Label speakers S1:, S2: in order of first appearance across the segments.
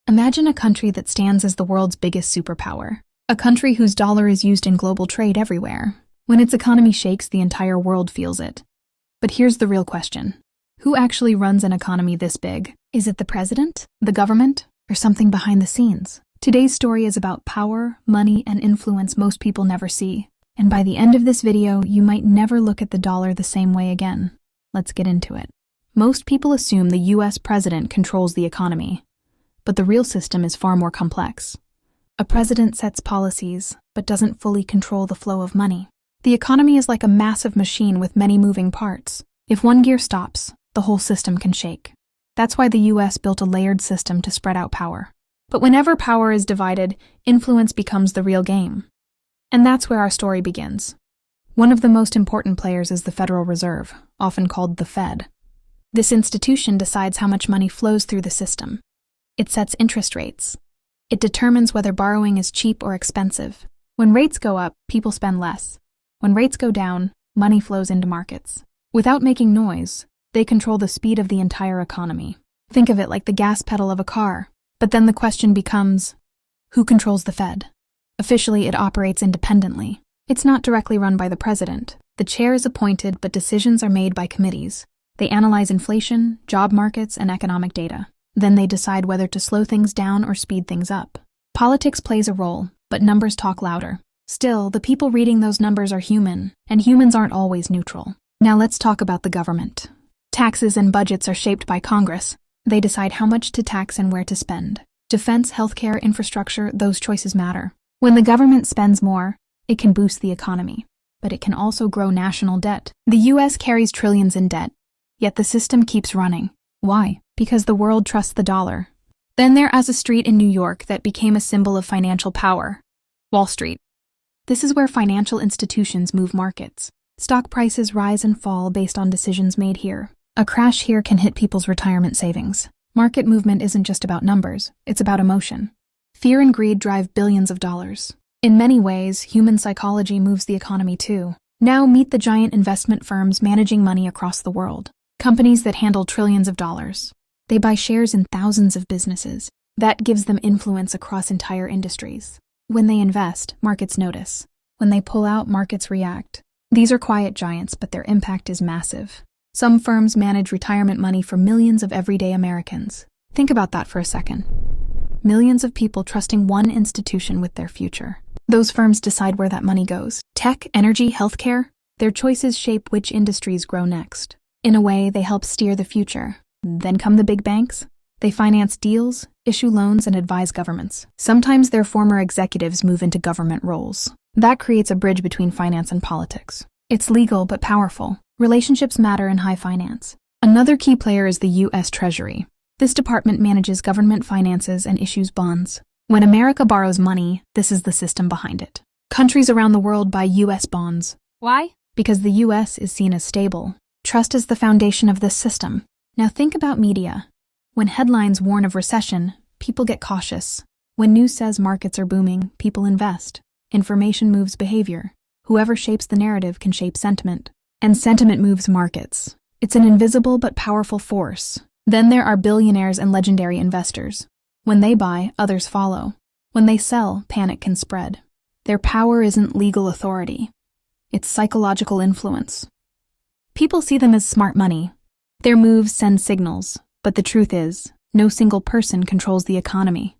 S1: Imagine a country that stands as the world's biggest superpower. A country whose dollar is used in global trade everywhere. When its economy shakes, the entire world feels it. But here's the real question. Who actually runs an economy this big? Is it the president, the government, or something behind the scenes? Today's story is about power, money, and influence most people never see. And by the end of this video, you might never look at the dollar the same way again. Let's get into it. Most people assume the US president controls the economy. But the real system is far more complex. A president sets policies, but doesn't fully control the flow of money. The economy is like a massive machine with many moving parts. If one gear stops, the whole system can shake. That's why the US built a layered system to spread out power. But whenever power is divided, influence becomes the real game. And that's where our story begins. One of the most important players is the Federal Reserve, often called the Fed. This institution decides how much money flows through the system. It sets interest rates. It determines whether borrowing is cheap or expensive. When rates go up, people spend less. When rates go down, money flows into markets. Without making noise, they control the speed of the entire economy. Think of it like the gas pedal of a car. But then the question becomes, who controls the Fed? Officially, it operates independently. It's not directly run by the president. The chair is appointed, but decisions are made by committees. They analyze inflation, job markets, and economic data. Then they decide whether to slow things down or speed things up. Politics plays a role, but numbers talk louder. Still, the people reading those numbers are human, and humans aren't always neutral. Now let's talk about the government. Taxes and budgets are shaped by Congress. They decide how much to tax and where to spend. Defense, healthcare, infrastructure, those choices matter. When the government spends more, it can boost the economy. But it can also grow national debt. The US carries trillions in debt, yet the system keeps running. Why? Because the world trusts the dollar. Then there is a street in New York that became a symbol of financial power. Wall Street. This is where financial institutions move markets. Stock prices rise and fall based on decisions made here. A crash here can hit people's retirement savings. Market movement isn't just about numbers, it's about emotion. Fear and greed drive billions of dollars. In many ways, human psychology moves the economy too. Now meet the giant investment firms managing money across the world. Companies that handle trillions of dollars. They buy shares in thousands of businesses. That gives them influence across entire industries. When they invest, markets notice. When they pull out, markets react. These are quiet giants, but their impact is massive. Some firms manage retirement money for millions of everyday Americans. Think about that for a second. Millions of people trusting one institution with their future. Those firms decide where that money goes. Tech, energy, healthcare, their choices shape which industries grow next. In a way, they help steer the future. Then come the big banks. They finance deals, issue loans, and advise governments. Sometimes their former executives move into government roles. That creates a bridge between finance and politics. It's legal but powerful. Relationships matter in high finance. Another key player is the US Treasury. This department manages government finances and issues bonds. When America borrows money, this is the system behind it. Countries around the world buy US bonds. Why? Because the US is seen as stable. Trust is the foundation of this system. Now think about media. When headlines warn of recession, people get cautious. When news says markets are booming, people invest. Information moves behavior. Whoever shapes the narrative can shape sentiment. And sentiment moves markets. It's an invisible but powerful force. Then there are billionaires and legendary investors. When they buy, others follow. When they sell, panic can spread. Their power isn't legal authority. It's psychological influence. People see them as smart money. Their moves send signals, but the truth is, no single person controls the economy.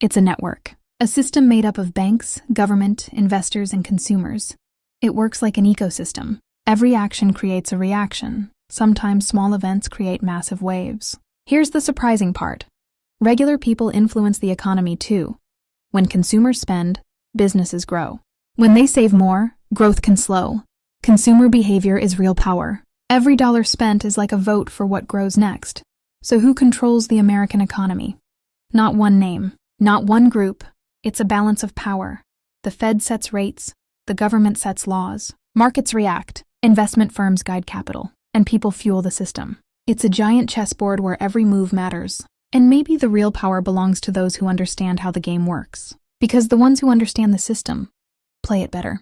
S1: It's a network, a system made up of banks, government, investors, and consumers. It works like an ecosystem. Every action creates a reaction. Sometimes small events create massive waves. Here's the surprising part. Regular people influence the economy too. When consumers spend, businesses grow. When they save more, growth can slow. Consumer behavior is real power. Every dollar spent is like a vote for what grows next. So who controls the American economy? Not one name, not one group. It's a balance of power. The Fed sets rates, the government sets laws, markets react, investment firms guide capital, and people fuel the system. It's a giant chessboard where every move matters. And maybe the real power belongs to those who understand how the game works. Because the ones who understand the system play it better.